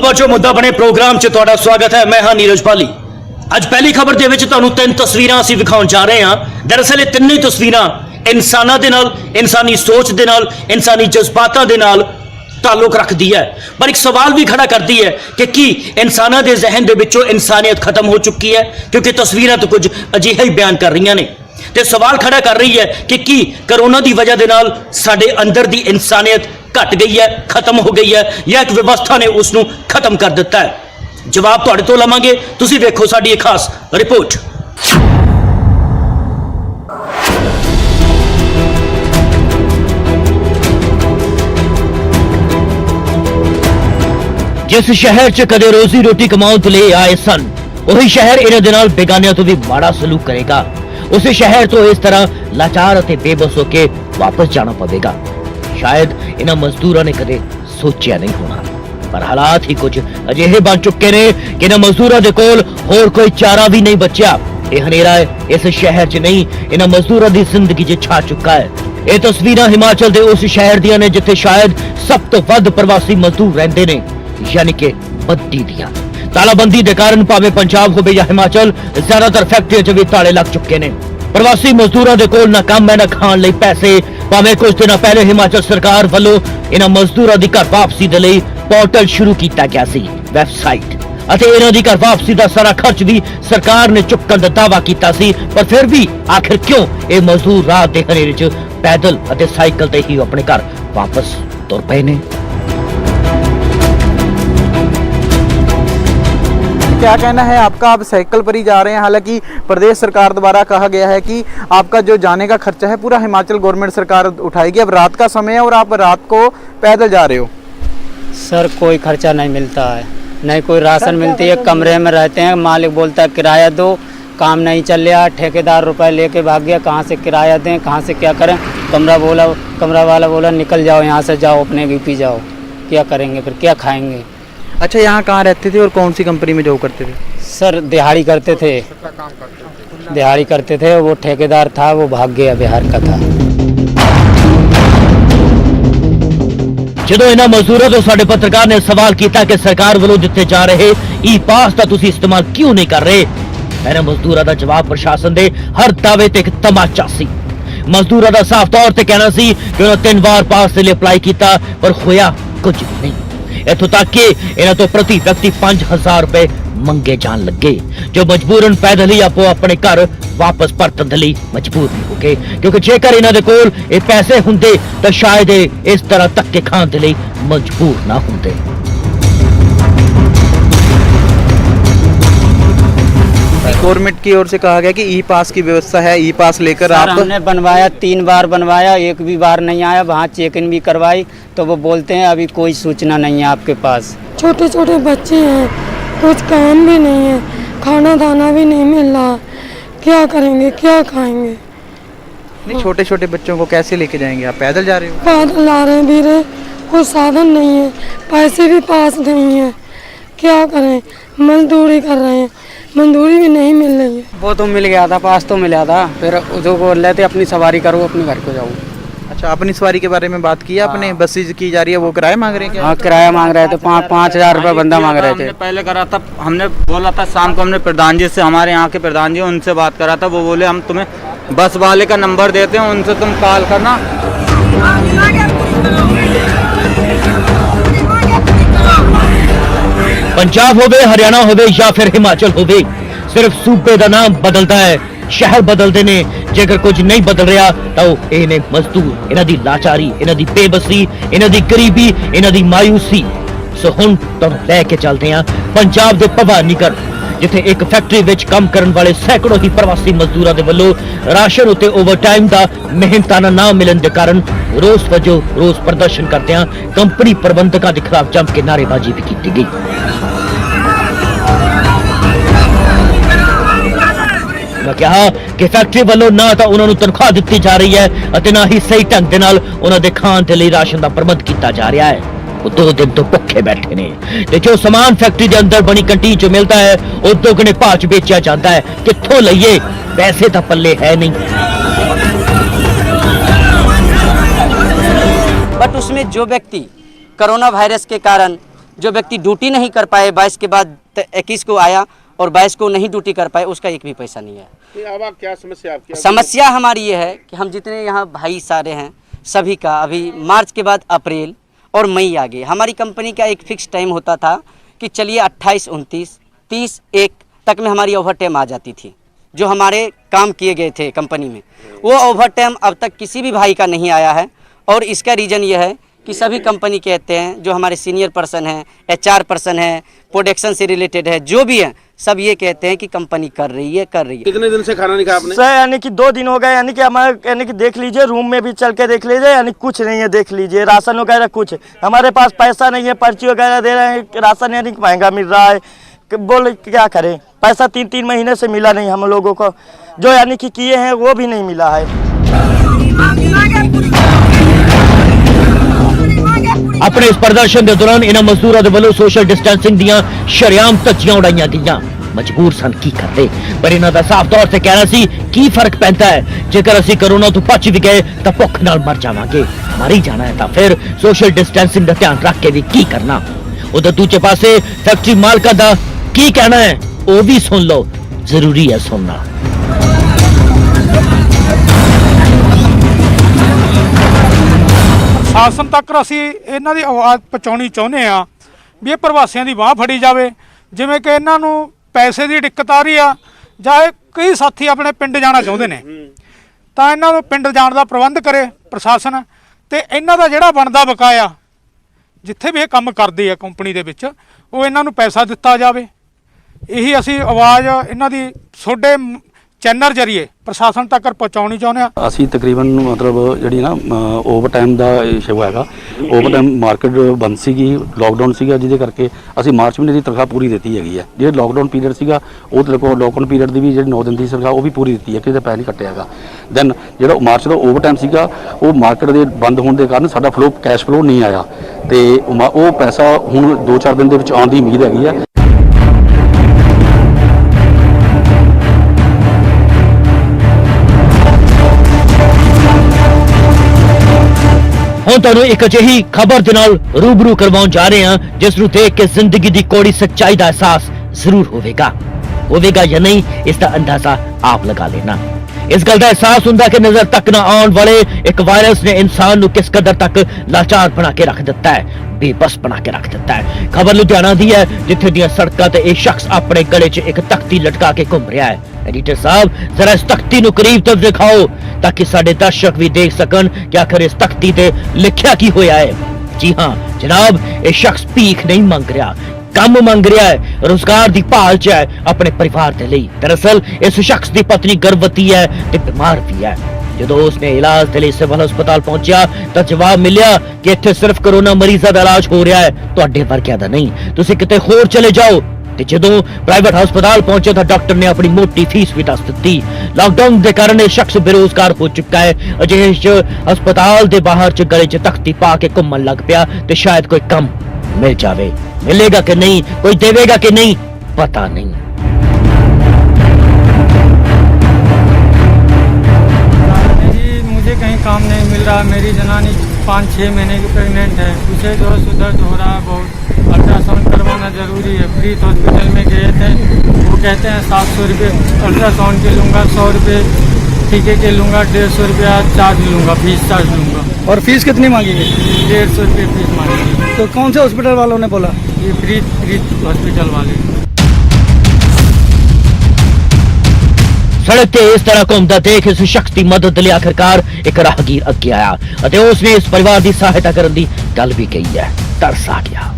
खबर जो मुद्दा बने प्रोग्राम च तुहाडा स्वागत है। मैं हाँ नीरज पाली। ਅੱਜ ਪਹਿਲੀ ਖਬਰ ਦੇ ਵਿੱਚ ਤੁਹਾਨੂੰ ਤਿੰਨ ਤਸਵੀਰਾਂ ਅਸੀਂ ਵਿਖਾਉਣ ਜਾ ਰਹੇ ਹਾਂ। ਦਰਅਸਲ ਇਹ ਤਿੰਨੇ ਤਸਵੀਰਾਂ ਇਨਸਾਨਾਂ ਦੇ ਨਾਲ, ਇਨਸਾਨੀ ਸੋਚ ਦੇ ਨਾਲ, ਇਨਸਾਨੀ ਜਜ਼ਬਾਤਾਂ ਦੇ ਨਾਲ ਤਾਲੁਕ ਰੱਖਦੀ है, पर एक सवाल भी खड़ा करती है कि की इंसानों के जहन दे विचों इंसानियत खत्म हो चुकी है, क्योंकि तस्वीरें तो कुछ अजिहा ही बयान कर रही ने। तो सवाल खड़ा कर रही है कि की करोना की वजह के नाल साडे अंदर की इंसानियत घट गई है, खत्म हो गई है, या एक व्यवस्था ने उसनू खत्म कर दिता है। जवाब तुहाडे तो लवांगे, तुसीं वेखो साडी एक खास रिपोर्ट। जिस शहर च कदे रोजी रोटी कमाउण ते ले आए सन, वही शहर इन्हां दे नाल बेगानियां तो भी माड़ा सलूक करेगा। उस शहर तो इस तरह लाचार अते बेबस होके वापस जाना पवेगा। शायद इन्हां मजदूरां ने कदे सोचिया नहीं होना, पर हालात ही कुछ अजिहे बन चुके ने कि इन्हां मजदूरां दे कोल होर कोई चारा भी नहीं बचिया। यह हनेरा इस शहर च नहीं, इन्हां मजदूरां दी जिंदगी च छा चुका है। ये तस्वीरां हिमाचल दे उस शहर दियां ने जिथे शायद सब तो वध प्रवासी मजदूर रहिंदे ने, यानी कि बद्दी दियां। तालाबंदी के कारण भावें पंजाब हो या हिमाचल, ज्यादातर फैक्ट्रियों च भी ताले लग चुके ने। प्रवासी मजदूरों के कोल ना काम है ना खाण लई पैसे। भावें कुछ दिन पहले हिमाचल सरकार वालों इन्हां मजदूरों की घर वापसी के लिए पोर्टल शुरू किया गया सी, वैबसाइट, अते इन्हां दी घर वापसी का सारा खर्च भी सरकार ने चुकण का दावा किया सी। पर फिर भी आखिर क्यों ये मजदूर रात के हनेरे च पैदल अते साइकिल ते ही अपने घर वापस तुर पए ने। क्या कहना है आपका? आप साइकिल पर ही जा रहे हैं, हालांकि प्रदेश सरकार द्वारा कहा गया है कि आपका जो जाने का खर्चा है पूरा हिमाचल गवर्नमेंट सरकार उठाएगी। अब रात का समय है और आप रात को पैदल जा रहे हो। सर कोई खर्चा नहीं मिलता है, नहीं कोई राशन मिलती है, कमरे में रहते हैं, मालिक बोलता है किराया दो, काम नहीं चल रहा, ठेकेदार रुपए लेके भाग गया, कहाँ से किराया दें, कहाँ से क्या करें। कमरा वाला बोला निकल जाओ यहाँ से, जाओ अपने यूपी जाओ, क्या करेंगे फिर, क्या खाएंगे। अच्छा, यहाँ कहाँ रहते थे और कौन सी कंपनी में जॉब करते थे? सर दिहाड़ी करते थे, दिहाड़ी करते थे। वो ठेकेदार था, वो भाग गया, बिहार का था। ਜਦੋਂ ਇਹਨਾਂ ਮਜ਼ਦੂਰਾਂ ਤੋਂ ਸਾਡੇ ਪੱਤਰਕਾਰ ਨੇ ਸਵਾਲ ਕੀਤਾ ਕਿ ਸਰਕਾਰ ਵੱਲੋਂ ਦਿੱਤੇ ਜਾ ਰਹੇ ਈ ਪਾਸ ਦਾ ਤੁਸੀਂ ਇਸਤੇਮਾਲ ਕਿਉਂ ਨਹੀਂ ਕਰ ਰਹੇ, ਇਹਨਾਂ ਮਜ਼ਦੂਰਾਂ ਦਾ ਜਵਾਬ ਪ੍ਰਸ਼ਾਸਨ ਦੇ ਹਰ ਦਾਅਵੇ ਤੇ ਇੱਕ ਤਮਾਚਾ ਸੀ। ਮਜ਼ਦੂਰਾਂ ਦਾ ਸਾਫ਼ ਤੌਰ ਤੇ ਕਹਿਣਾ ਸੀ ਕਿ ਉਹਨਾਂ 3 ਵਾਰ ਪਾਸ ਦੇ ਲਈ ਅਪਲਾਈ ਕੀਤਾ, ਪਰ ਹੋਇਆ ਕੁਝ ਨਹੀਂ। इत्थों तक कि इन्हां तो प्रति व्यक्ति 5000 रुपए मंगे जान लगे, जो मजबूरन पैदल ही आपो अपने घर वापस परतन लई मजबूर भी हो गए, क्योंकि जेकर इन्हां दे कोल ये पैसे हुंदे तो शायद इस तरह धक्के खाण दे लई मजबूर ना हुंदे। गवर्नमेंट की ओर से कहा गया कि ई पास की व्यवस्था है, ई पास लेकर आप। हमने बनवाया, 3 बार बनवाया, एक भी बार नहीं आया। वहाँ चेक इन भी करवाई तो वो बोलते हैं अभी कोई सूचना नहीं है आपके पास। छोटे छोटे बच्चे हैं, कुछ काम भी नहीं है, खाना दाना भी नहीं मिल रहा, क्या करेंगे, क्या खाएंगे। नहीं, छोटे छोटे बच्चों को कैसे लेके जाएंगे? आप पैदल जा रहे हो? पैदल ला रहे हैं वीरे, कोई साधन नहीं है, पैसे भी पास नहीं है, क्या करें, मजदूरी कर रहे हैं, मजदूरी भी नहीं मिल रही है। वो तो मिल गया था, पास तो मिला था, फिर जो बोल रहे थे अपनी सवारी करो, अपने घर को जाओ। अच्छा, अपनी सवारी के बारे में बात की आपने? बसेज की जा रही है, वो किराया मांग रहे हैं क्या? हाँ किराया मांग रहे थे, 5,000 रुपये बंदा मांग रहे थे। पहले करा था, हमने बोला था शाम को, हमने प्रधान जी से, हमारे यहाँ के प्रधान जी, उनसे बात करा था। वो बोले हम तुम्हें बस वाले का नंबर देते हैं, उनसे तुम कॉल करना। पंजाब होवे, हरियाणा होवे या फिर हिमाचल होवे, सिर्फ सूबे का नाम बदलता है, शहर बदलते ने, जेकर कुछ नहीं बदल रहा तो इन्हें मजदूर, इन्हां दी लाचारी, इन्हां दी बेबसी, इन्हां दी गरीबी, इन्हां दी मायूसी। सो हुण तुहानूं लैके चलते हैं पंजाब दे भवानीगढ़, जिथे एक फैक्ट्री विच काम करन वाले सैकड़ों ही प्रवासी मजदूरां दे वल्लों राशन उत्ते ओवरटाइम दा मेहनताना ना मिलन दे कारण रोस वजों रोस प्रदर्शन करते हैं कंपनी प्रबंधकां दे खिलाफ जम के नारेबाजी भी की गई। मैं कहा कि फैक्ट्री वालों ना तो उन्होंने तनख्वाह दी जा रही है और ना ही सही ढंग के नाल उन्होंने खाण के लिए राशन का प्रबंध किया जा रहा है। वो 2 दिन तो भुखे बैठे ने, ते जो सामान फैक्ट्री के अंदर बनी कंटीन चो मिलता है वो दोगुने भाव च बेचा जाता है। कित्थों लईए, पैसे तो पल्ले है नहीं। बट उसमें जो व्यक्ति कोरोना वायरस के कारण जो व्यक्ति ड्यूटी नहीं कर पाए 22 के बाद 21 को आया और 22 को नहीं ड्यूटी कर पाए, उसका एक भी पैसा नहीं है। अब क्या समस्या आपकी? समस्या हमारी ये है कि हम जितने यहाँ भाई सारे हैं सभी का अभी मार्च के बाद अप्रैल और मई आ गए। हमारी कंपनी का एक फिक्स टाइम होता था कि चलिए 28, 29, 30, 1 तक में हमारी ओवर टाइम आ जाती थी, जो हमारे काम किए गए थे कंपनी में। वो ओवर टाइम अब तक किसी भी भाई का नहीं आया है और इसका रीज़न ये है कि सभी कंपनी कहते हैं, जो हमारे सीनियर पर्सन हैं, HR पर्सन है, प्रोडक्शन से रिलेटेड है, जो भी है, सब ये कहते हैं कि कंपनी कर रही है। कितने दिन से खाना नहीं खाया आपने? सर यानी कि 2 दिन हो गए, यानी कि हमारे यानी कि देख लीजिए, रूम में भी चल के देख लीजिए, यानी कुछ नहीं है, देख लीजिए राशन वगैरह कुछ हमारे पास पैसा नहीं है, पर्ची वगैरह दे रहे हैं, राशन यानी कि महंगा मिल रहा है, बोले क्या करें, पैसा 3-3 महीने से मिला नहीं हम लोगों को, जो यानी कि किए हैं वो भी नहीं मिला है। अपने इस प्रदर्शन के दौरान इन्होंने मजदूरों के वालों सोशल डिस्टेंसिंग दियां शरेआम धज्जियां उड़ाइयां गईयां। मजबूर सन की करते, पर इन्हों का साफ तौर से कहना सी की फर्क पैंदा है, जेकर असी कोरोना तो बच भी गए तो भुख नाल मर जावांगे, मर ही जाना है तो फिर सोशल डिस्टेंसिंग का ध्यान रख के भी की करना। उधर दूजे पासे फैक्ट्री मालका का की कहना है वो भी सुन लो, जरूरी है सुनना। शासन तक असी इन्हां दी आवाज़ पहुँचाउणी चाहुंदे आ भी ये प्रवासियों की बांह फड़ी जाए, जिवें कि इन्हां नूं पैसे की दिक्कत आ रही आ, जां कई साथी अपने पिंड जाना चाहुंदे ने, तां इन्हां नूं पिंड जाण दा प्रबंध करे प्रशासन, ते इन्हां दा जिहड़ा बनदा बकाया जिथे भी ये काम करदे आ कंपनी दे विच, ਉਹ ਇਹਨਾਂ ਨੂੰ ਪੈਸਾ ਦਿੱਤਾ ਜਾਵੇ। ਇਹੀ ਅਸੀਂ ਆਵਾਜ਼ ਇਹਨਾਂ ਦੀ ਤੁਹਾਡੇ ਚੈਨਲ ਜਰੀਏ ਪ੍ਰਸ਼ਾਸਨ ਤੱਕ ਪਹੁੰਚਾਉਣੀ ਚਾਹੁੰਦੇ ਆ। ਅਸੀਂ ਤਕਰੀਬਨ ਮਤਲਬ ਜਿਹੜੀ ਨਾ ਓਵਰ ਟਾਈਮ ਦਾ ਇਸ਼ੂ ਹੈਗਾ, ਓਵਰ ਟਾਈਮ ਮਾਰਕੀਟ ਬੰਦ ਸੀਗੀ, ਲੋਕਡਾਊਨ ਸੀਗਾ, ਜਿਹਦੇ ਕਰਕੇ ਅਸੀਂ ਮਾਰਚ ਮਹੀਨੇ ਦੀ ਤਨਖਾਹ ਪੂਰੀ ਦਿੱਤੀ ਹੈਗੀ ਹੈ। ਜਿਹੜੇ ਲੋਕਡਾਊਨ ਪੀਰੀਅਡ ਸੀਗਾ ਉਹ ਲੋਕਡਾਊਨ ਪੀਰੀਅਡ ਦੀ ਵੀ ਜਿਹੜੀ 9 ਦਿਨ ਦੀ ਤਨਖਾਹ ਉਹ ਵੀ ਪੂਰੀ ਦਿੱਤੀ ਹੈ, ਕਿਸੇ ਦਾ ਪੈਸਾ ਨਹੀਂ ਕੱਟਿਆ ਹੈਗਾ। ਦੈਨ ਜਿਹੜਾ ਮਾਰਚ ਦਾ ਓਵਰ ਟਾਈਮ ਸੀਗਾ ਉਹ ਮਾਰਕੀਟ ਦੇ ਬੰਦ ਹੋਣ ਦੇ ਕਾਰਨ ਸਾਡਾ ਫਲੋ ਕੈਸ਼ ਫਲੋ ਨਹੀਂ ਆਇਆ, ਤੇ ਉਹ ਪੈਸਾ ਹੁਣ 2-4 ਦਿਨ ਦੇ ਵਿੱਚ ਆਉਣ ਦੀ ਉਮੀਦ ਹੈਗੀ ਹੈ। ਹੁਣ ਤੁਹਾਨੂੰ ਇੱਕ ਅਜਿਹੀ ਖਬਰ ਦੇ ਨਾਲ ਰੂਬਰੂ ਕਰਵਾਉਣ ਜਾ ਰਹੇ ਹਾਂ ਜਿਸ ਨੂੰ ਦੇਖ ਕੇ ਜ਼ਿੰਦਗੀ ਦੀ ਕੋੜੀ ਸੱਚਾਈ ਦਾ ਅਹਿਸਾਸ ਜ਼ਰੂਰ ਹੋਵੇਗਾ ਜਾਂ ਨਹੀਂ, ਇਸ ਦਾ ਅੰਦਾਜ਼ਾ ਆਪ ਲਗਾ ਲੈਣਾ। ਇਸ ਗੱਲ ਦਾ ਅਹਿਸਾਸ ਹੁੰਦਾ ਕਿ ਨਜ਼ਰ ਤੱਕ ਨਾ ਆਉਣ ਵਾਲੇ ਇੱਕ ਵਾਇਰਸ ਨੇ ਇਨਸਾਨ ਨੂੰ ਕਿਸ ਕਦਰ ਤੱਕ ਲਾਚਾਰ ਬਣਾ ਕੇ ਰੱਖ ਦਿੱਤਾ ਹੈ, ਬੇਬਸ ਬਣਾ ਕੇ ਰੱਖ ਦਿੱਤਾ ਹੈ। ਖਬਰ ਲੁਧਿਆਣਾ ਦੀ ਹੈ, ਜਿੱਥੇ ਦੀਆਂ ਸੜਕਾਂ ਤੇ ਇਹ ਸ਼ਖਸ ਆਪਣੇ ਗਲੇ 'ਚ ਇੱਕ ਤਖਤੀ ਲਟਕਾ ਕੇ ਘੁੰਮ ਰਿਹਾ ਹੈ। एडिटर साहब जरा इस तख्ती नु करीब तक दिखाओ ताकि साडे दर्शक भी देख सकन कि आखिर इस तख्ती ते लिखिया की होया है। जी हाँ जनाब, ये शख्स भीख नहीं मंग रहा, काम मंग रहा है, रोजगार दी भाल च है अपने परिवार दे लई। दरअसल इस शख्स दी पत्नी गर्भवती है ते बीमार भी है। ਜਦੋਂ ਉਸਨੇ ਇਲਾਜ ਦੇ ਲਈ ਸਿਵਲ ਹਸਪਤਾਲ ਪਹੁੰਚਿਆ ਤਾਂ ਜਵਾਬ ਮਿਲਿਆ ਕਿ ਇੱਥੇ ਸਿਰਫ ਕੋਰੋਨਾ ਮਰੀਜ਼ਾਂ ਦਾ ਇਲਾਜ ਹੋ ਰਿਹਾ ਹੈ, ਤੁਹਾਡੇ ਵਰਗਿਆਂ ਦਾ ਨਹੀਂ, ਤੁਸੀਂ ਕਿਤੇ ਹੋਰ ਚਲੇ ਜਾਓ। ਤੇ ਜਦੋਂ ਪ੍ਰਾਈਵੇਟ ਹਸਪਤਾਲ ਪਹੁੰਚੇ ਤਾਂ ਡਾਕਟਰ ਨੇ ਆਪਣੀ ਮੋਟੀ ਫੀਸ ਵੀ ਦੱਸ ਦਿੱਤੀ। ਲਾਕਡਾਊਨ ਦੇ ਕਾਰਨ ਇਹ ਸ਼ਖਸ ਬੇਰੋਜ਼ਗਾਰ ਹੋ ਚੁੱਕਾ ਹੈ। ਅਜਿਹੇ 'ਚ ਹਸਪਤਾਲ ਦੇ ਬਾਹਰ 'ਚ ਗਲੇ 'ਚ ਤਖਤੀ ਪਾ ਕੇ ਘੁੰਮਣ ਲੱਗ ਪਿਆ ਤੇ ਸ਼ਾਇਦ ਕੋਈ ਕੰਮ ਮਿਲ ਜਾਵੇ। ਮਿਲੇਗਾ ਕਿ ਨਹੀਂ, ਕੋਈ ਦੇਵੇਗਾ ਕਿ ਨਹੀਂ, ਪਤਾ ਨਹੀਂ। मुझे कहीं काम नहीं मिल रहा। मेरी जनानी 5-6 महीने की प्रेग्नेंट है, उसे जो है दर्द हो रहा है बहुत, अल्ट्रासाउंड करवाना ज़रूरी है। प्रीत हॉस्पिटल में गए थे, वो कहते हैं 700 रुपये अल्ट्रासाउंड के लूँगा, 100 रुपये टीके के लूँगा, 150 रुपया चार्ज लूँगा, फीस चार्ज लूँगा। और फीस कितनी मांगी है? 150 रुपये फीस मांगी। तो कौन से हॉस्पिटल वालों ने बोला? ये प्रीत हॉस्पिटल वाले। सड़क ते इस तरह घूमदा देख इस शख्स की मदद लिए आखिरकार एक राहगीर अगे आया और उसने इस परिवार की सहायता करने की गल भी कही है। तरस आ गया।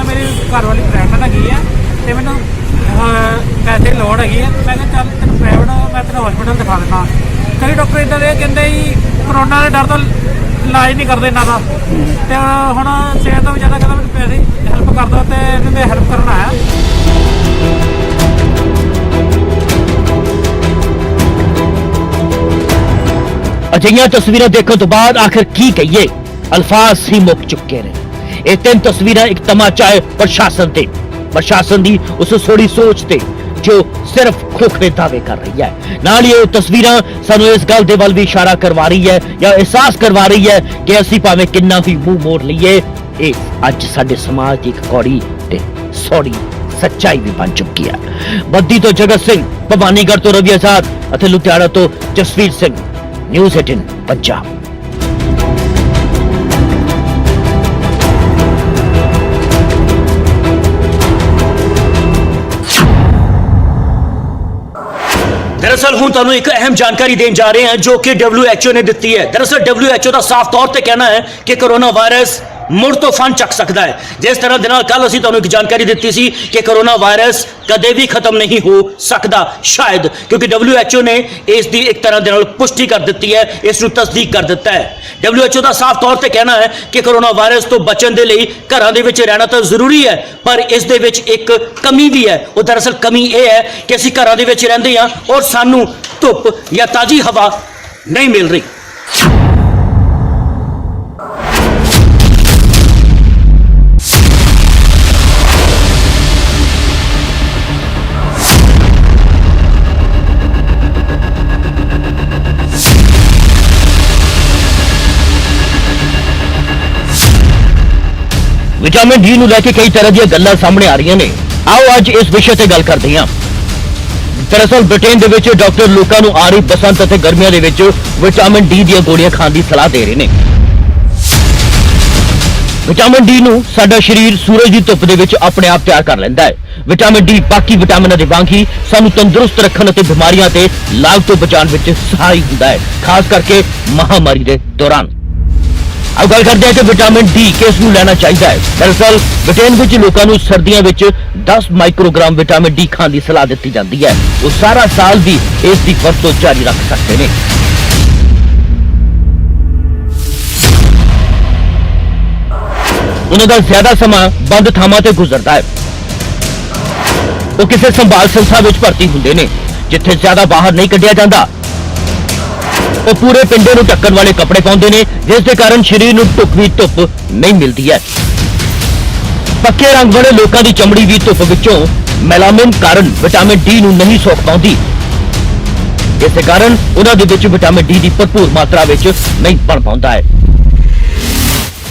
मेरी घर वाली प्रेगनेंट हैगी है ते मैनूं पैसे की लोड़ हैगी है, मैं कहा चल तेन प्राइवेट मैं तेन हॉस्पिटल दिखा देना। कई डॉक्टर इदां दे कहंदे जी कोरोना के डर तो इलाज नहीं करते इन्हां दा, ते हुण सेहत तो ज़्यादा कहंदा मैनूं पैसे हैल्प कर दो, ते इन्हां दे हैल्प करन आया। अजिहियां तस्वीरां देखने तो बाद आखिर की कहिए, अल्फाज ही मुक चुके ने। ये 3 तस्वीरां एक तमाचा है प्रशासन दी उस थोड़ी सोच ते जो ਸਿਰਫ ਖੋਖਲੇ ਦਾਅਵੇ ਕਰ ਰਹੀ ਹੈ। ਨਾਲ ਹੀ ਇਹ ਤਸਵੀਰਾਂ ਸਾਨੂੰ ਇਸ ਗੱਲ ਦੇ ਵੱਲ ਵੀ ਇਸ਼ਾਰਾ ਕਰਵਾ ਰਹੀ ਹੈ ਜਾਂ ਅਹਿਸਾਸ ਕਰਵਾ ਰਹੀ ਹੈ ਕਿ ਅਸੀਂ ਭਾਵੇਂ ਕਿੰਨਾ ਵੀ ਮੂੰਹ ਮੋੜ ਲਈਏ, ਇਹ ਅੱਜ ਸਾਡੇ ਸਮਾਜ ਦੀ ਇੱਕ ਕੌੜੀ ਤੇ ਸੌੜੀ ਸੱਚਾਈ ਵੀ ਬਣ ਚੁੱਕੀ ਹੈ। ਬੱਦੀ ਤੋਂ ਜਗਤ ਸਿੰਘ, ਭਵਾਨੀਗੜ੍ਹ ਤੋਂ ਰਵੀ ਆਜ਼ਾਦ ਅਤੇ ਲੁਧਿਆਣਾ ਤੋਂ ਜਸਵੀਰ ਸਿੰਘ, ਨਿਊਜ਼ 18 ਪੰਜਾਬ। दरअसल हूं तुहानू एक अहम जानकारी देन जा रहे हैं जो कि WHO ने दी है। दरअसल WHO का साफ तौर पर कहना है कि कोरोना वायरस मुड़ तो फन चक सकता है। जिस तरह के कल असीं तुहानू एक जानकारी दी सी कि कोरोना वायरस कदे भी खत्म नहीं हो सकता, शायद, क्योंकि WHO ने इसकी एक तरह के पुष्टि कर दी है, इसनू तस्दीक कर दिता है। WHO का साफ तौर पर कहना है कि कोरोना वायरस तो बचने के लिए घरों के विच रहना तो जरूरी है, पर इस दे विच एक कमी भी है। वो दरअसल कमी यह है कि असीं घरों के विच रहिंदे हां और सानू धुप या ताज़ी हवा नहीं मिल रही। विटामिन डी ਨੂੰ ਲੈ ਕੇ ਕਈ ਤਰ੍ਹਾਂ ਦੀਆਂ ਗੱਲਾਂ ਸਾਹਮਣੇ ਆ ਰਹੀਆਂ ਨੇ। ਆਓ ਅੱਜ ਇਸ ਵਿਸ਼ੇ ਤੇ ਗੱਲ ਕਰਦੇ ਹਾਂ। ਦਰਅਸਲ ਬ੍ਰਿਟੇਨ ਦੇ ਵਿੱਚ ਡਾਕਟਰ ਲੋਕਾਂ ਨੂੰ ਆ ਰਹੀ ਬਸੰਤ ਅਤੇ ਗਰਮੀਆਂ ਦੇ ਵਿੱਚ ਵਿਟਾਮਿਨ ਡੀ ਦੀਆਂ ਗੋਲੀਆਂ ਖਾਣ ਦੀ ਸਲਾਹ ਦੇ ਰਹੇ ਨੇ। ਵਿਟਾਮਿਨ ਡੀ ਨੂੰ ਸਾਡਾ ਸਰੀਰ ਸੂਰਜ ਦੀ ਧੁੱਪ ਦੇ ਵਿੱਚ ਆਪਣੇ ਆਪ ਤਿਆਰ ਕਰ ਲੈਂਦਾ ਹੈ। ਵਿਟਾਮਿਨ ਡੀ ਬਾਕੀ ਵਿਟਾਮਿਨਾਂ ਦੇ ਵਾਂਗ ਹੀ ਸਾਨੂੰ ਤੰਦਰੁਸਤ ਰੱਖਣ ਅਤੇ ਬਿਮਾਰੀਆਂ ਤੇ ਲਾਗ ਤੋਂ ਬਚਾਉਣ ਵਿੱਚ ਸਹਾਈ ਹੁੰਦਾ ਹੈ, ਖਾਸ ਕਰਕੇ ਮਹਾਮਾਰੀ ਦੇ ਦੌਰਾਨ। अब गल करते हैं कि विटामिन डी किस नूं लेना चाहिए है। दरअसल ब्रिटेन विच लोकां नूं सर्दियां विच 10 माइक्रोग्राम विटामिन डी खाण दी सलाह दी जाती है। वो सारा साल भी इसकी वरतों जारी रख सकते हैं। उन्हां दा ज्यादा समा बंद थावां ते गुजरदा है। वो किसी संभाल संस्था विच भर्ती हुंदे ने जिथे ज्यादा बाहर नहीं कढ़िया जाता। वो पूरे पिंडे नूं ढक्कण वाले कपड़े पाउंदे ने जिस दे कारण शरीर नूं ढुकवीं धुप नहीं मिलती है। पक्के रंग वाले लोगों की चमड़ी भी धुप विचों मेलामिन कारण विटामिन डी नूं नहीं सोख पाउंदी। इस कारण उन्हां दे विच विटामिन डी की भरपूर मात्रा विच नहीं बन पाउंदा है।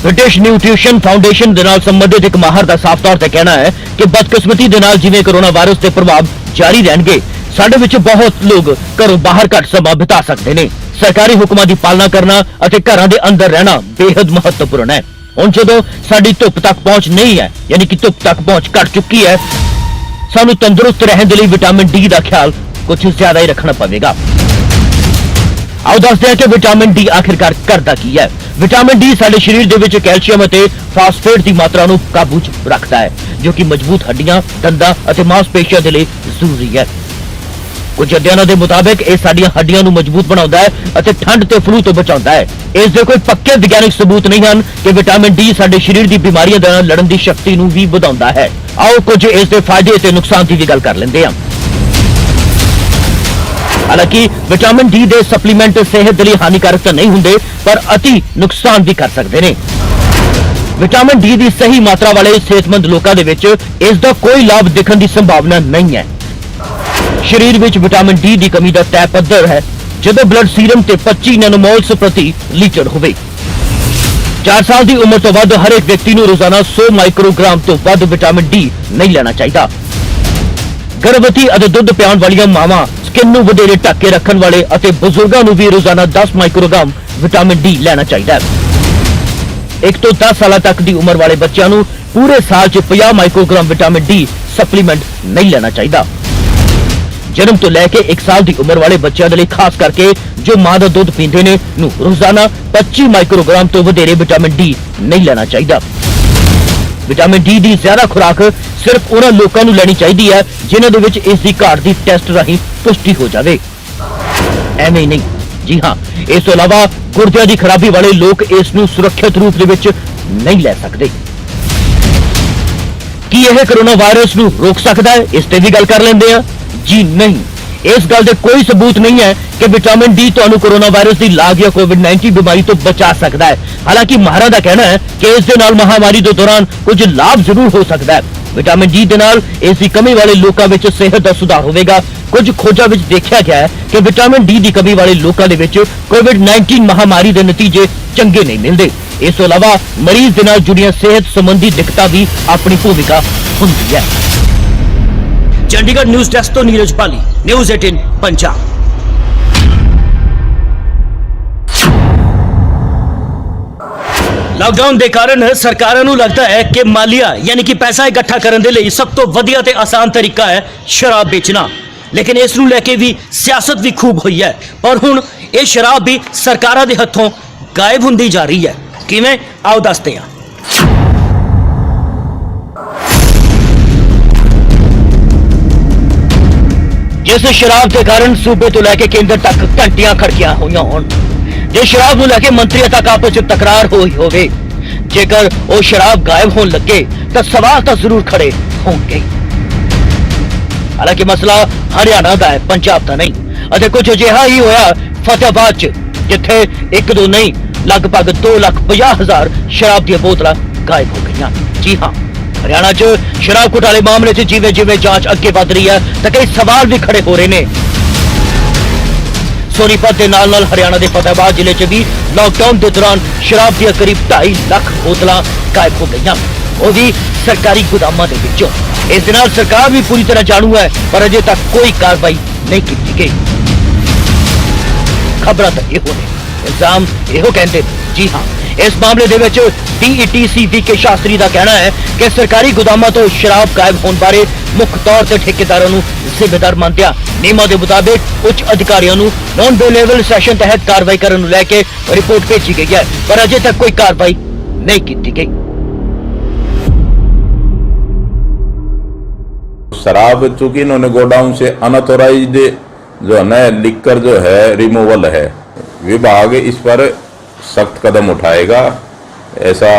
ब्रिटिश न्यूट्रिशन फाउंडेशन दे नाल संबंधित एक माहर का साफ तौर पर कहना है कि बदकिस्मती दे नाल जिवें कोरोना वायरस के प्रभाव जारी रहणगे, साडे विच बहुत लोग घरों बाहर घट समा बिता सकते हैं। सरकारी हुक्मां की पालना करना और घरों के अंदर रहना बेहद महत्वपूर्ण है। हुण जदों साडी धुप तक पहुंच नहीं है, यानी कि धुप तक पहुंच घट चुकी है, सानू तंदुरुस्त रहने के लिए विटामिन डी का ख्याल कुछ ज्यादा ही रखना पवेगा। आओ दसदे हैं कि विटामिन डी आखिरकार करदा की है। विटामिन डी साडे शरीर दे विच कैल्शियम और फास्फेट की मात्रा नूं काबू च रखता है, जो कि मजबूत हड्डियां, दंदां और मांसपेशियां के लिए जरूरी है। कुछ अध्ययनों के मुताबिक यह साडियां हड्डियां नूं मजबूत बनाउंदा है और ठंड ते फ्लू तो बचाउंदा है। इसके कोई पक्के विज्ञानिक सबूत नहीं हैं कि विटामिन डी साडे शरीर की बीमारियां दे नाल लड़न की शक्ति नूं भी वधाउंदा है। आओ कुछ इसके फायदे ते नुकसान की भी गल कर लेंदे हां। हालांकि विटामिन डी के सप्लीमेंट सेहत के लिए हानिकारक तो नहीं होंगे, पर अति नुकसान भी कर सकते हैं। विटामिन डी की सही मात्रा वाले सेहतमंद लोगों के विच इसका कोई लाभ दिखने की संभावना नहीं है। शरीर विच विटामिन डी की कमी का तय पद्धर है जदों ब्लड सीरम ते 25 नैनोमोल्स प्रति लीटर होवे। 4 साल की उम्र तो वध हर एक व्यक्ति को रोजाना 100 माइक्रोग्राम तो वध विटामिन डी नहीं लेना चाहिए। गर्भवती और दुध पियाउण वालियां मावां, स्किन नूं वधेरे ढक के रखण वाले और बजुर्गों को भी रोजाना 10 माइक्रोग्राम विटामिन डी लेना चाहिए। 1 तो 10 साल तक की उम्र वाले बच्चों को पूरे साल च 50 माइक्रोग्राम विटामिन डी सप्लीमेंट नहीं लेना चाहिए। जन्म तो लैके 1 साल की उम्र वाले बच्चों के लिए खास करके जो मां का दुध पीते हैं रोजाना 25 माइक्रोग्राम तो वधेरे विटामिन डी नहीं लेना चाहिए। विटामिन डी की ज्यादा खुराक सिर्फ उन्होंने लोगों को लेनी चाहिए है जिन्होंने इसकी घाट की टेस्ट राही पुष्टि हो जाए, एवं नहीं। जी हाँ, इस तो अलावा गुर्दिया की खराबी वाले लोग इसनूं सुरक्षित रूप से नहीं ले सकते। कि यह कोरोना वायरस नूं रोक सकता है, इस ते भी गल कर लेंदे हैं। जी नहीं, इस गल के कोई सबूत नहीं है कि विटामिन डी तुहानू कोरोना वायरस की लाग या कोविड-19 बीमारी तो बचा सकता है। हालांकि माहरां दा कहना है कि इस दे नाल महामारी के दौरान कुछ लाभ जरूर हो सकता है। ਵਿਟਾਮਿਨ ਡੀ ਦੇ ਨਾਲ ਇਸ ਦੀ ਕਮੀ ਵਾਲੇ ਲੋਕਾਂ ਵਿੱਚ ਸਿਹਤ ਦਾ ਸੁਧਾਰ ਹੋਵੇਗਾ। ਕੁਝ ਖੋਜਾਂ ਵਿੱਚ ਦੇਖਿਆ ਗਿਆ ਹੈ ਕਿ ਵਿਟਾਮਿਨ ਡੀ ਦੀ ਕਮੀ ਵਾਲੇ ਲੋਕਾਂ ਦੇ ਵਿੱਚ ਕੋਵਿਡ-19 ਮਹਾਮਾਰੀ ਦੇ ਨਤੀਜੇ ਚੰਗੇ ਨਹੀਂ ਮਿਲਦੇ। ਇਸ ਤੋਂ ਇਲਾਵਾ ਮਰੀਜ਼ ਦੇ ਨਾਲ ਜੁੜੀਆਂ ਸਿਹਤ ਸੰਬੰਧੀ ਦਿੱਕਤਾਂ ਵੀ ਆਪਣੀ ਭੂਮਿਕਾ ਹੁੰਦੀ ਹੈ। ਚੰਡੀਗੜ੍ਹ ਨਿਊਜ਼ ਡੈਸਕ ਤੋਂ ਨੀਰਜ ਪਾਲੀ, ਨਿਊਜ਼ 18 ਪੰਜਾਬ। ਲਾਕਡਾਊਨ ਦੇ ਕਾਰਨ ਸਰਕਾਰਾਂ ਨੂੰ ਲੱਗਦਾ ਹੈ ਕਿ ਮਾਲੀਆ ਯਾਨੀ ਕਿ ਪੈਸਾ ਇਕੱਠਾ ਕਰਨ ਦੇ ਲਈ ਸਭ ਤੋਂ ਵਧੀਆ ਤੇ ਆਸਾਨ ਤਰੀਕਾ ਹੈ ਸ਼ਰਾਬ ਵੇਚਣਾ। ਲੇਕਿਨ ਇਸ ਨੂੰ ਲੈ ਕੇ ਵੀ ਸਿਆਸਤ ਵੀ ਖੂਬ ਹੋਈ ਹੈ, ਪਰ ਹੁਣ ਇਹ ਸ਼ਰਾਬ ਵੀ ਸਰਕਾਰਾਂ ਦੇ ਹੱਥੋਂ ਗਾਇਬ ਹੁੰਦੀ ਜਾ ਰਹੀ ਹੈ। ਕਿਵੇਂ, ਆਓ ਦੱਸਦੇ ਹਾਂ। ਜਿਸ ਸ਼ਰਾਬ ਦੇ ਕਾਰਨ ਸੂਬੇ ਤੋਂ ਲੈ ਕੇ ਕੇਂਦਰ ਤੱਕ ਘੰਟੀਆਂ ਖੜਕੀਆਂ ਹੋਈਆਂ ਹੋਣ, ਜੇ ਸ਼ਰਾਬ ਨੂੰ ਲੈ ਕੇ ਮੰਤਰੀਆਂ ਤੱਕ ਆਪਸ ਵਿੱਚ ਤਕਰਾਰ ਹੋਈ ਹੋਵੇ, ਜੇਕਰ ਉਹ ਸ਼ਰਾਬ ਗਾਇਬ ਹੋਣ ਲੱਗੇ ਤਾਂ ਸਵਾਲ ਤਾਂ ਜ਼ਰੂਰ ਖੜੇ ਹੋਣਗੇ। ਹਾਲਾਂਕਿ ਮਸਲਾ ਹਰਿਆਣਾ ਦਾ ਹੈ, ਪੰਜਾਬ ਦਾ ਨਹੀਂ, ਅਤੇ ਕੁਝ ਅਜਿਹਾ ਹੀ ਹੋਇਆ ਫਤਿਆਬਾਦ 'ਚ, ਜਿੱਥੇ ਇੱਕ ਦੋ ਨਹੀਂ ਲਗਭਗ 2,50,000 ਸ਼ਰਾਬ ਦੀਆਂ ਬੋਤਲਾਂ ਗਾਇਬ ਹੋ ਗਈਆਂ। ਜੀ ਹਾਂ, ਹਰਿਆਣਾ 'ਚ ਸ਼ਰਾਬ ਘੁਟਾਲੇ ਮਾਮਲੇ 'ਚ ਜਿਵੇਂ ਜਿਵੇਂ ਜਾਂਚ ਅੱਗੇ ਵਧ ਰਹੀ ਹੈ ਤਾਂ ਕਈ ਸਵਾਲ ਵੀ ਖੜੇ ਹੋ ਰਹੇ ਨੇ। ਸੋਨੀਪਤ ਦੇ ਨਾਲ ਹਰਿਆਣਾ ਦੇ ਫਤਿਆਬਾਦ ਜ਼ਿਲ੍ਹੇ 'ਚ ਵੀ ਲਾਕਡਾਊਨ ਦੇ ਦੌਰਾਨ ਸ਼ਰਾਬ ਦੀਆਂ ਕਰੀਬ 2.5 ਲੱਖ ਬੋਤਲਾਂ ਗਾਇਬ ਹੋ ਗਈਆਂ, ਉਹ ਵੀ ਸਰਕਾਰੀ ਗੋਦਾਮਾਂ ਦੇ ਵਿੱਚੋਂ। ਇਸ ਦੇ ਨਾਲ ਸਰਕਾਰ ਵੀ ਪੂਰੀ ਤਰ੍ਹਾਂ ਜਾਣੂ ਹੈ, ਪਰ ਅਜੇ ਤੱਕ ਕੋਈ ਕਾਰਵਾਈ ਨਹੀਂ ਕੀਤੀ ਗਈ। ਖਬਰਾਂ ਤਾਂ ਇਹੋ ਨੇ, ਇਲਜ਼ਾਮ ਇਹੋ ਕਹਿੰਦੇ ਨੇ। ਜੀ ਹਾਂ, ਇਸ ਮਾਮਲੇ ਦੇ ਵਿੱਚ DETC VK ਸ਼ਾਸਤਰੀ ਦਾ ਕਹਿਣਾ ਹੈ ਕਿ ਸਰਕਾਰੀ ਗੋਦਾਮਾਂ ਤੋਂ ਸ਼ਰਾਬ ਗਾਇਬ ਹੋਣ ਬਾਰੇ ਮੁੱਖ ਤੌਰ ਤੇ ਠੇਕੇਦਾਰਾਂ ਨੂੰ ਜ਼ਿੰਮੇਦਾਰ ਮੰਨਦਿਆਂ ਨਿਯਮਾਂ ਦੇ ਮੁਤਾਬਿਕ ਉੱਚ ਅਧਿਕਾਰੀਆਂ ਨੂੰ ਨੌਨ ਬੇਲੇਬਲ ਸੈਸ਼ਨ ਤਹਿਤ ਕਾਰਵਾਈ ਕਰਨ ਨੂੰ ਲੈ ਕੇ ਰਿਪੋर्ट ਭੇਜੀ गई है, पर अजय तक कोई कार्रवाई नहीं की गई। शराब चूंकि इन्होंने गोडाउन से अनऑथोराइज्ड जो है ना लिकर जो है रिमूवल है, विभाग इस पर सख्त कदम उठाएगा, ऐसा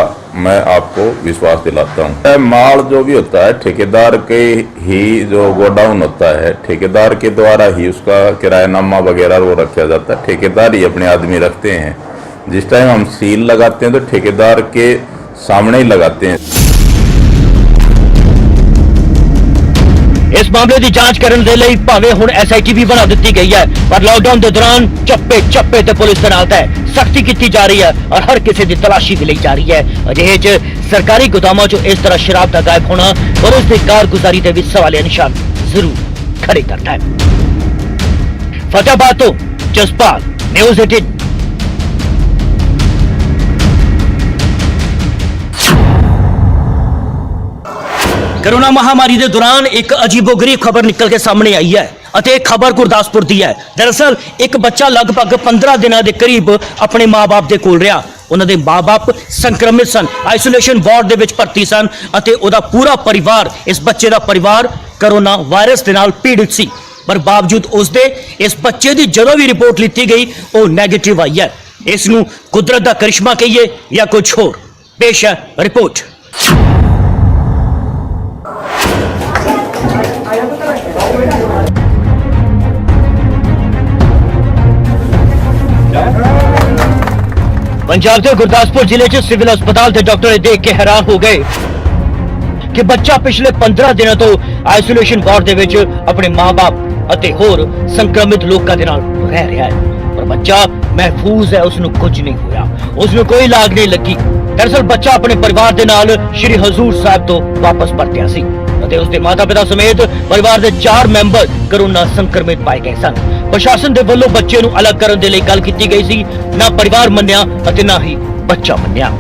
मैं आपको विश्वास दिलाता हूँ। माल जो भी होता है ठेकेदार के ही जो गोडाउन होता है, ठेकेदार के द्वारा ही उसका किरायानामा वगैरह वो रखा जाता है। ठेकेदार ही अपने आदमी रखते हैं। जिस टाइम हम सील लगाते हैं तो ठेकेदार के सामने ही लगाते हैं। इस मामले की जांच करने के लिए भावें हुण SIT भी बना दी गई है, पर लॉकडाउन के दौरान चप्पे चप्पे ते पुलिस तैनात है, सख्ती की जा रही है और हर किसी की तलाशी भी ली जा रही है। अजिहे च सरकारी गोदामों चो इस तरह शराब का गायब होना पुलिस की कारगुजारी के भी सवालिया निशान जरूर खड़े करता है। फतेहाबाद तो जसपाल, न्यूज़ 18। कोरोना महामारी के दौरान एक अजीबोगरीब खबर निकल के सामने आई है ਅਤੇ खबर गुरदासपुर की है। दरअसल एक बच्चा लगभग 15 दिनों के करीब अपने माँ बाप के कोल रहा। उन्होंने माँ बाप संक्रमित सन, आइसोलेशन वार्ड के विच भर्ती सन ਅਤੇ ਉਹਦਾ पूरा परिवार, इस बच्चे का परिवार कोरोना वायरस के नाल पीड़ित सी, पर बावजूद उसके इस बच्चे की जो भी रिपोर्ट ली गई वो नैगेटिव आई है। इसनूं कुदरत का करिश्मा कहिए या कुछ होर। पेश है रिपोर्ट। पंजाब के गुरदासपुर जिले च सिविल अस्पताल के डॉक्टर देख के हैरान हो गए कि बच्चा पिछले 15 दिनों तो आइसोलेशन वार्ड दे विच अपने मां बाप अते होर संक्रमित लोगों के नाल रह रहा है, पर बच्चा महफूज है, उसनूं कुछ नहीं होया, उसनूं कोई लाग नहीं लगी। दरअसल बच्चा अपने परिवार के नाल श्री हजूर साहब तो वापस परतिया सी ਅਤੇ ਉਸਦੇ ਮਾਤਾ-ਪਿਤਾ ਸਮੇਤ ਪਰਿਵਾਰ ਦੇ 4 ਮੈਂਬਰ ਕੋਰੋਨਾ ਸੰਕਰਮਿਤ ਪਾਏ ਗਏ ਸਨ। ਪ੍ਰਸ਼ਾਸਨ ਦੇ ਵੱਲੋਂ ਬੱਚੇ ਨੂੰ ਅਲੱਗ ਕਰਨ ਦੇ ਲਈ ਗੱਲ ਕੀਤੀ ਗਈ ਸੀ, ਨਾ ਪਰਿਵਾਰ ਮੰਨਿਆ ਅਤੇ ਨਾ ਹੀ ਬੱਚਾ ਮੰਨਿਆ।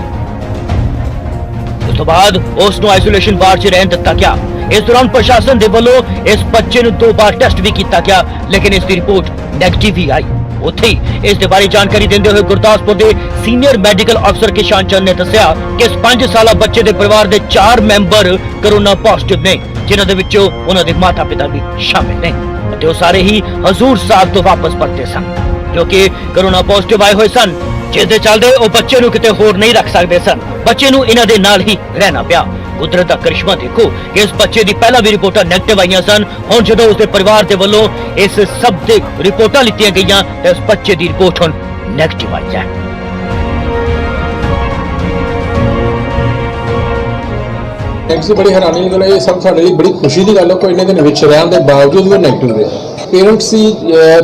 ਉਸ ਤੋਂ ਬਾਅਦ ਉਸ ਨੂੰ ਆਈਸੋਲੇਸ਼ਨ ਵਾਰਡ 'ਚ ਰਹਿਣ ਦਿੱਤਾ ਗਿਆ। ਇਸ ਦੌਰਾਨ ਪ੍ਰਸ਼ਾਸਨ ਦੇ ਵੱਲੋਂ ਇਸ ਬੱਚੇ ਨੂੰ 2 ਬਾਰ ਟੈਸਟ ਵੀ ਕੀਤਾ ਗਿਆ, ਲੇਕਿਨ ਇਸ ਦੀ ਰਿਪੋਰਟ ਨੈਗੇਟਿਵ ਹੀ ਆਈ। ਉੱਥੇ ਇਸ ਦੇ ਬਾਰੇ ਜਾਣਕਾਰੀ ਦਿੰਦੇ ਹੋਏ ਗੁਰਦਾਸਪੁਰ ਦੇ ਸੀਨੀਅਰ ਮੈਡੀਕਲ ਅਫਸਰ ਕਿਸ਼ਨ ਚੰਦ ਨੇ ਦੱਸਿਆ ਕਿ ਇਸ 5 ਸਾਲਾ ਬੱਚੇ ਦੇ ਪਰਿਵਾਰ ਦੇ 4 ਮੈਂਬਰ ਕੋਰੋਨਾ ਪੋਜ਼ਿਟਿਵ ਨੇ, ਜਿਨ੍ਹਾਂ ਦੇ ਵਿੱਚੋਂ ਉਹਨਾਂ ਦੇ ਮਾਤਾ-ਪਿਤਾ ਵੀ ਸ਼ਾਮਿਲ ਨੇ ਅਤੇ ਉਹ ਸਾਰੇ ਹੀ ਹਜ਼ੂਰ ਸਾਹਿਬ ਤੋਂ ਵਾਪਸ ਪਰਤੇ ਸਨ, ਜੋ ਕਿ ਕੋਰੋਨਾ ਪੋਜ਼ਿਟਿਵ ਆਏ ਹੋਏ ਸਨ, ਜਿਸ ਦੇ ਚੱਲਦੇ ਉਹ ਬੱਚੇ ਨੂੰ ਕਿਤੇ ਹੋਰ ਨਹੀਂ ਰੱਖ ਸਕਦੇ ਸਨ। ਬੱਚੇ ਨੂੰ ਇਹਨਾਂ ਦੇ ਨਾਲ ਹੀ ਰਹਿਣਾ ਪਿਆ। ਕੁਦਰਤ ਦਾ ਕਰਿਸ਼ਮਾ ਦੇਖੋ ਕਿ ਇਸ ਬੱਚੇ ਦੀ ਪਹਿਲਾਂ ਵੀ ਰਿਪੋਰਟਾਂ ਨੈਗੇਟਿਵ ਆਈਆਂ ਸਨ, ਹੁਣ ਜਦੋਂ ਉਸਦੇ ਪਰਿਵਾਰ ਦੇ ਵੱਲੋਂ ਇਸ ਸਭ ਦੇ ਰਿਪੋਰਟਾਂ ਲਿੱਤੀਆਂ ਗਈਆਂ ਤਾਂ ਇਸ ਬੱਚੇ ਦੀ ਰਿਪੋਰਟ ਹੁਣ ਨੈਗੇਟਿਵ ਆਈ ਹੈ। ਐਕਚੁਅਲੀ ਬੜੀ ਹੈਰਾਨੀ ਦੀ ਗੱਲ ਹੈ, ਇਹ ਸਭ ਸਾਡੇ ਲਈ ਬੜੀ ਖੁਸ਼ੀ ਦੀ ਗੱਲ ਹੈ। ਕੋਈ ਇੰਨੇ ਦਿਨ ਵਿੱਚ ਰਹਿਣ ਦੇ ਬਾਵਜੂਦ ਵੀ ਨੈਗੇਟਿਵ ਰਿਹਾ। ਪੇਰੈਂਟਸ ਦੀ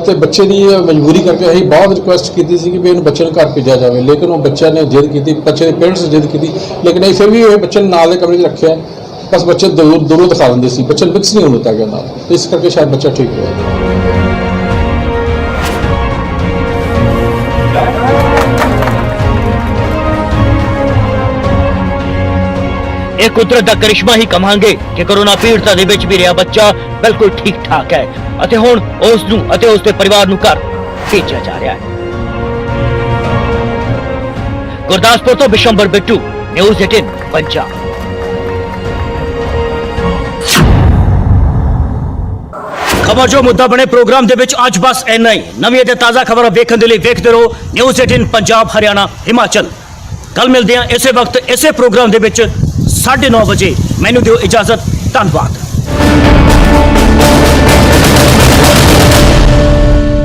ਤੇ ਬੱਚੇ ਦੀ ਮਜਬੂਰੀ ਕਰਕੇ ਅਸੀਂ ਬਹੁਤ ਰਿਕੁਐਸਟ ਕੀਤੀ ਸੀ ਕਿ ਵੀ ਇਹਨੂੰ ਬੱਚੇ ਨੂੰ ਘਰ ਭੇਜਿਆ ਜਾਵੇ, ਲੇਕਿਨ ਉਹ ਬੱਚਿਆਂ ਨੇ ਜਿੱਦ ਕੀਤੀ, ਬੱਚੇ ਦੇ ਪੇਰੈਂਟਸ ਨੇ ਜਿੱਦ ਕੀਤੀ, ਲੇਕਿਨ ਅਸੀਂ ਫਿਰ ਵੀ ਇਹ ਬੱਚੇ ਨੂੰ ਨਾਲ ਦੇ ਕਮਰੇ 'ਚ ਰੱਖਿਆ। ਬਸ ਬੱਚੇ ਦੂਰੋਂ ਦਿਖਾ ਦਿੰਦੇ ਸੀ, ਬੱਚੇ ਨੂੰ ਮਿਕਸ ਨਹੀਂ ਹੋਣ ਦਿੱਤਾ ਗਿਆ ਨਾਲ, ਇਸ ਕਰਕੇ ਸ਼ਾਇਦ ਬੱਚਾ ਠੀਕ ਹੋਇਆ। ਇਹ ਕੁਦਰਤ ਦਾ ਕਰਿਸ਼ਮਾ ਹੀ ਕਹਾਂਗੇ ਕਿ ਕੋਰੋਨਾ ਪੀੜਤਾਂ ਦੇ ਵਿੱਚ ਵੀ ਰਿਹਾ ਬੱਚਾ ਬਿਲਕੁਲ ਠੀਕ ਠਾਕ ਹੈ ਅਤੇ ਹੁਣ ਉਸ ਨੂੰ ਅਤੇ ਉਸ ਦੇ ਪਰਿਵਾਰ ਨੂੰ ਘਰ ਭੇਜਿਆ ਜਾ ਰਿਹਾ ਹੈ। ਗੁਰਦਾਸਪੁਰ ਤੋਂ ਬਿਸ਼ੰਬਰ ਬਿੱਟੂ, ਨਿਊਜ਼ 18 ਪੰਜਾਬ। ਖਬਰ ਜੋ ਮੁੱਦਾ ਬਣੇ ਪ੍ਰੋਗਰਾਮ ਦੇ ਵਿੱਚ ਅੱਜ ਬਸ ਇੰਨਾ ਹੀ। ਨਵੀਂ ਤੇ ਤਾਜ਼ਾ ਖਬਰਾਂ ਵੇਖਣ ਦੇ ਲਈ ਵੇਖਦੇ ਰਹੋ ਨਿਊਜ਼ 18 ਪੰਜਾਬ, ਹਰਿਆਣਾ, ਹਿਮਾਚਲ। ਕੱਲ ਮਿਲਦੇ ਹਾਂ ਇਸੇ ਵਕਤ ਇਸੇ ਪ੍ਰੋਗਰਾਮ ਦੇ ਵਿੱਚ 9:30 ਵਜੇ। ਮੈਨੂੰ ਦਿਓ ਇਜਾਜ਼ਤ। ਧੰਨਵਾਦ।